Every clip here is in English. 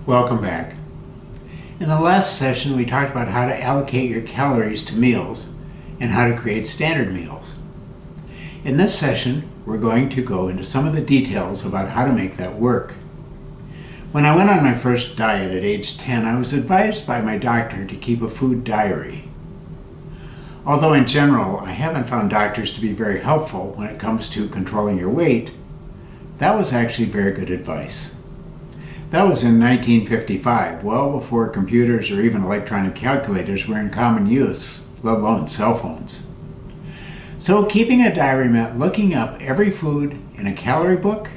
Welcome back. In the last session, we talked about how to allocate your calories to meals and how to create standard meals. In this session, we're going to go into some of the details about how to make that work. When I went on my first diet at age 10, I was advised by my doctor to keep a food diary. Although in general, I haven't found doctors to be very helpful when it comes to controlling your weight, that was actually very good advice. That was in 1955, well before computers or even electronic calculators were in common use, let alone cell phones. So keeping a diary meant looking up every food in a calorie book,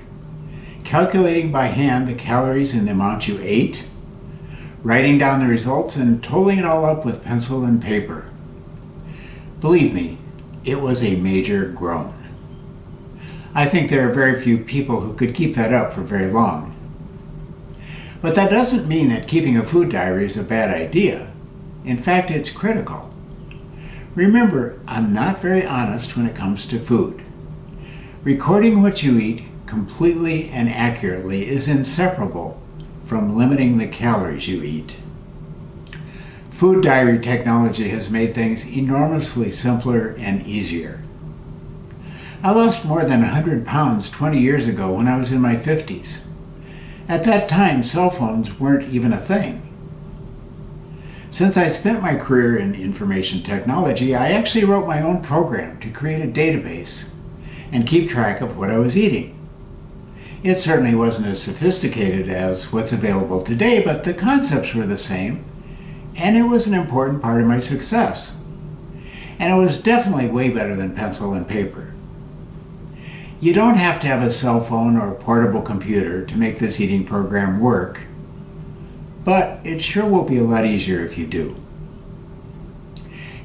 calculating by hand the calories and the amount you ate, writing down the results, and totaling it all up with pencil and paper. Believe me, it was a major groan. I think there are very few people who could keep that up for very long. But that doesn't mean that keeping a food diary is a bad idea. In fact, it's critical. Remember, I'm not very honest when it comes to food. Recording what you eat completely and accurately is inseparable from limiting the calories you eat. Food diary technology has made things enormously simpler and easier. I lost more than 100 pounds 20 years ago when I was in my 50s. At that time, cell phones weren't even a thing. Since I spent my career in information technology, I actually wrote my own program to create a database and keep track of what I was eating. It certainly wasn't as sophisticated as what's available today, but the concepts were the same, and it was an important part of my success. And it was definitely way better than pencil and paper. You don't have to have a cell phone or a portable computer to make this eating program work, but it sure will be a lot easier if you do.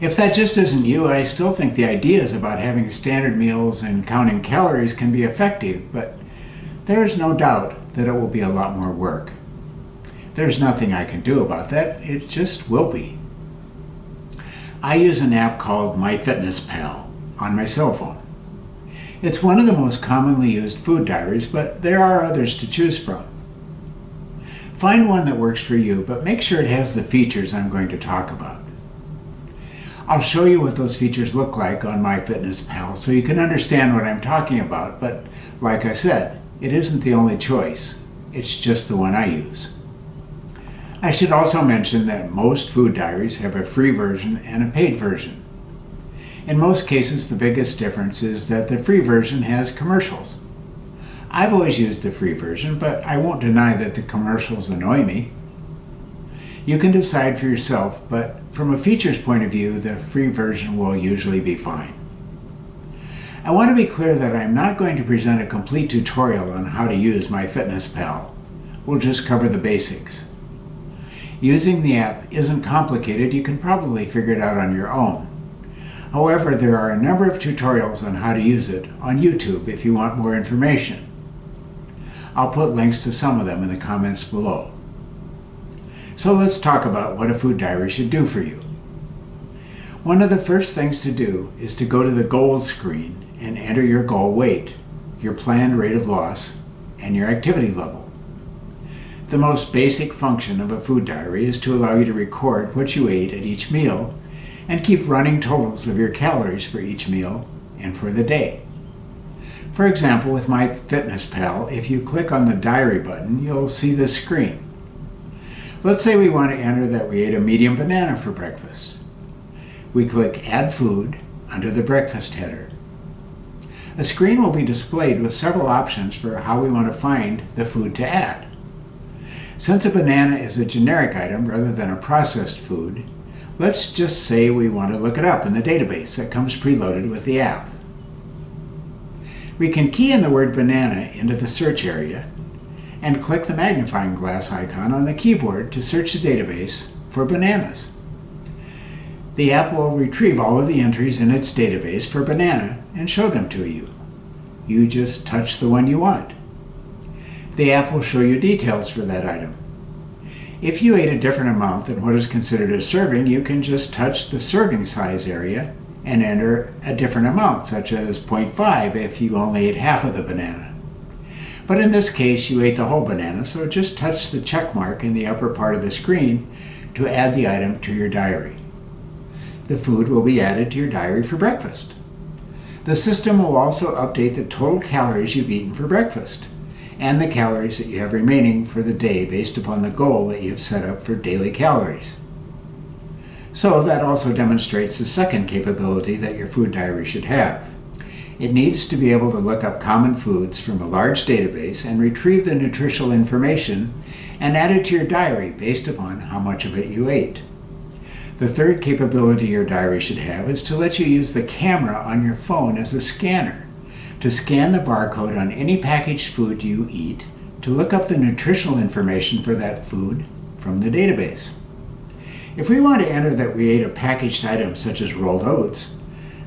If that just isn't you, I still think the ideas about having standard meals and counting calories can be effective, but there is no doubt that it will be a lot more work. There's nothing I can do about that, it just will be. I use an app called MyFitnessPal on my cell phone. It's one of the most commonly used food diaries, but there are others to choose from. Find one that works for you, but make sure it has the features I'm going to talk about. I'll show you what those features look like on MyFitnessPal so you can understand what I'm talking about, but like I said, it isn't the only choice. It's just the one I use. I should also mention that most food diaries have a free version and a paid version. In most cases, the biggest difference is that the free version has commercials. I've always used the free version, but I won't deny that the commercials annoy me. You can decide for yourself, but from a features point of view, the free version will usually be fine. I want to be clear that I'm not going to present a complete tutorial on how to use MyFitnessPal. We'll just cover the basics. Using the app isn't complicated. You can probably figure it out on your own. However, there are a number of tutorials on how to use it on YouTube if you want more information. I'll put links to some of them in the comments below. So let's talk about what a food diary should do for you. One of the first things to do is to go to the goals screen and enter your goal weight, your planned rate of loss, and your activity level. The most basic function of a food diary is to allow you to record what you ate at each meal and keep running totals of your calories for each meal and for the day. For example, with MyFitnessPal, if you click on the diary button, you'll see this screen. Let's say we want to enter that we ate a medium banana for breakfast. We click Add Food under the breakfast header. A screen will be displayed with several options for how we want to find the food to add. Since a banana is a generic item rather than a processed food, let's just say we want to look it up in the database that comes preloaded with the app. We can key in the word banana into the search area and click the magnifying glass icon on the keyboard to search the database for bananas. The app will retrieve all of the entries in its database for banana and show them to you. You just touch the one you want. The app will show you details for that item. If you ate a different amount than what is considered a serving, you can just touch the serving size area and enter a different amount, such as 0.5 if you only ate half of the banana. But in this case, you ate the whole banana, so just touch the check mark in the upper part of the screen to add the item to your diary. The food will be added to your diary for breakfast. The system will also update the total calories you've eaten for breakfast and the calories that you have remaining for the day based upon the goal that you've set up for daily calories. So that also demonstrates the second capability that your food diary should have. It needs to be able to look up common foods from a large database and retrieve the nutritional information and add it to your diary based upon how much of it you ate. The third capability your diary should have is to let you use the camera on your phone as a scanner to scan the barcode on any packaged food you eat to look up the nutritional information for that food from the database. If we want to enter that we ate a packaged item such as rolled oats,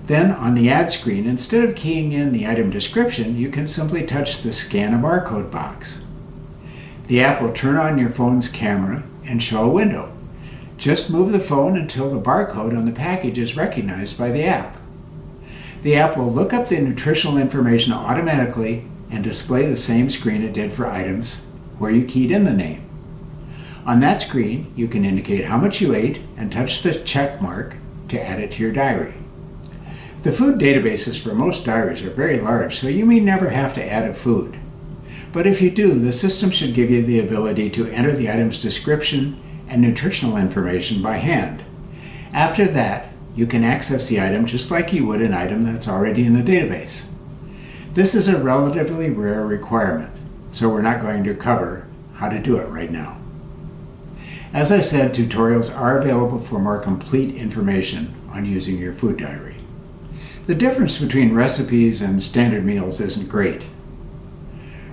then on the ad screen, instead of keying in the item description, you can simply touch the Scan a Barcode box. The app will turn on your phone's camera and show a window. Just move the phone until the barcode on the package is recognized by the app. The app will look up the nutritional information automatically and display the same screen it did for items where you keyed in the name. On that screen, you can indicate how much you ate and touch the check mark to add it to your diary. The food databases for most diaries are very large, so you may never have to add a food. But if you do, the system should give you the ability to enter the item's description and nutritional information by hand. After that, you can access the item just like you would an item that's already in the database. This is a relatively rare requirement, so we're not going to cover how to do it right now. As I said, tutorials are available for more complete information on using your food diary. The difference between recipes and standard meals isn't great.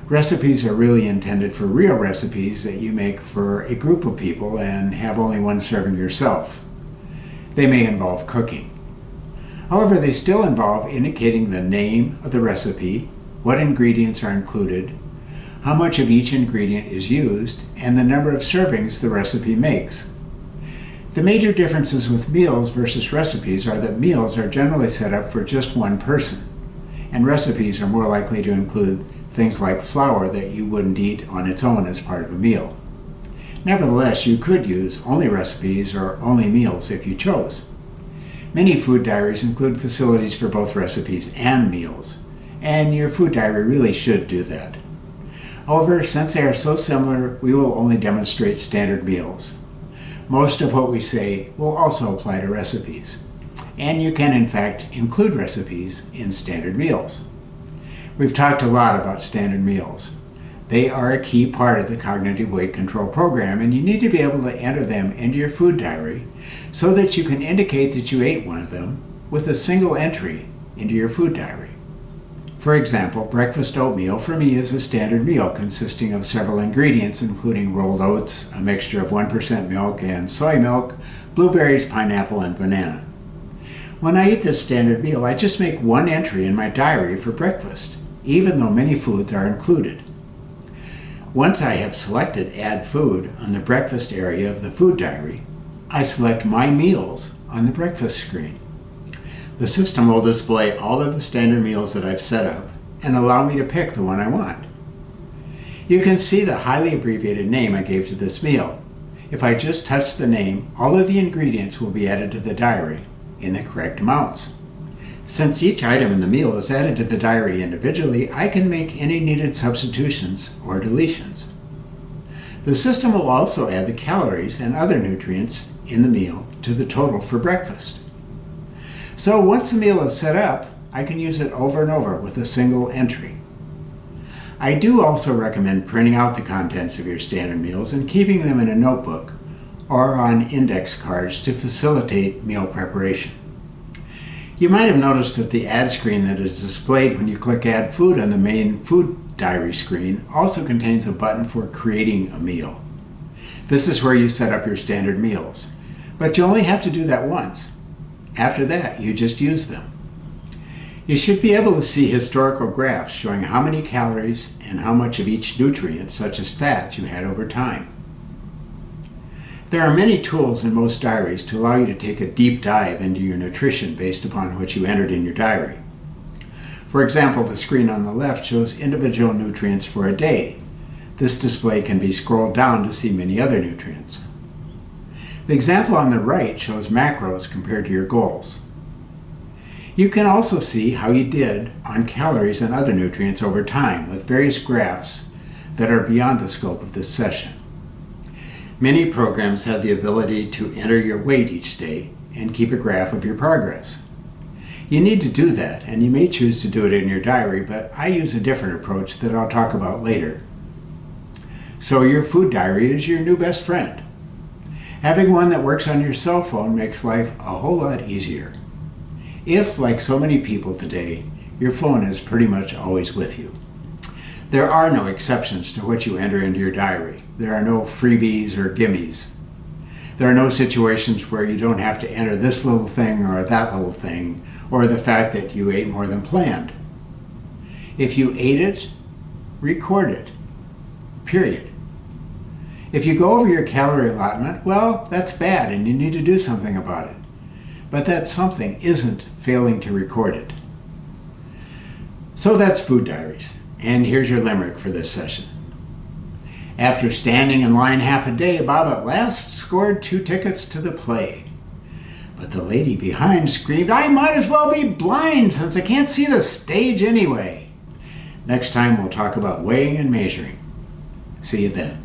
Recipes are really intended for real recipes that you make for a group of people and have only one serving yourself. They may involve cooking. However, they still involve indicating the name of the recipe, what ingredients are included, how much of each ingredient is used, and the number of servings the recipe makes. The major differences with meals versus recipes are that meals are generally set up for just one person, and recipes are more likely to include things like flour that you wouldn't eat on its own as part of a meal. Nevertheless, you could use only recipes or only meals if you chose. Many food diaries include facilities for both recipes and meals, and your food diary really should do that. However, since they are so similar, we will only demonstrate standard meals. Most of what we say will also apply to recipes, and you can in fact include recipes in standard meals. We've talked a lot about standard meals. They are a key part of the cognitive weight control program, and you need to be able to enter them into your food diary so that you can indicate that you ate one of them with a single entry into your food diary. For example, breakfast oatmeal for me is a standard meal consisting of several ingredients including rolled oats, a mixture of 1% milk and soy milk, blueberries, pineapple, and banana. When I eat this standard meal, I just make one entry in my diary for breakfast, even though many foods are included. Once I have selected Add Food on the breakfast area of the food diary, I select My Meals on the breakfast screen. The system will display all of the standard meals that I've set up and allow me to pick the one I want. You can see the highly abbreviated name I gave to this meal. If I just touch the name, all of the ingredients will be added to the diary in the correct amounts. Since each item in the meal is added to the diary individually, I can make any needed substitutions or deletions. The system will also add the calories and other nutrients in the meal to the total for breakfast. So once the meal is set up, I can use it over and over with a single entry. I do also recommend printing out the contents of your standard meals and keeping them in a notebook or on index cards to facilitate meal preparation. You might have noticed that the ad screen that is displayed when you click Add Food on the main food diary screen also contains a button for creating a meal. This is where you set up your standard meals, but you only have to do that once. After that, you just use them. You should be able to see historical graphs showing how many calories and how much of each nutrient, such as fat, you had over time. There are many tools in most diaries to allow you to take a deep dive into your nutrition based upon what you entered in your diary. For example, the screen on the left shows individual nutrients for a day. This display can be scrolled down to see many other nutrients. The example on the right shows macros compared to your goals. You can also see how you did on calories and other nutrients over time with various graphs that are beyond the scope of this session. Many programs have the ability to enter your weight each day and keep a graph of your progress. You need to do that, and you may choose to do it in your diary, but I use a different approach that I'll talk about later. So your food diary is your new best friend. Having one that works on your cell phone makes life a whole lot easier. If, like so many people today, your phone is pretty much always with you. There are no exceptions to what you enter into your diary. There are no freebies or gimmies. There are no situations where you don't have to enter this little thing or that little thing, or the fact that you ate more than planned. If you ate it, record it. Period. If you go over your calorie allotment, well, that's bad and you need to do something about it. But that something isn't failing to record it. So that's food diaries. And here's your limerick for this session. After standing in line half a day, Bob at last scored 2 tickets to the play. But the lady behind screamed, "I might as well be blind since I can't see the stage anyway." Next time we'll talk about weighing and measuring. See you then.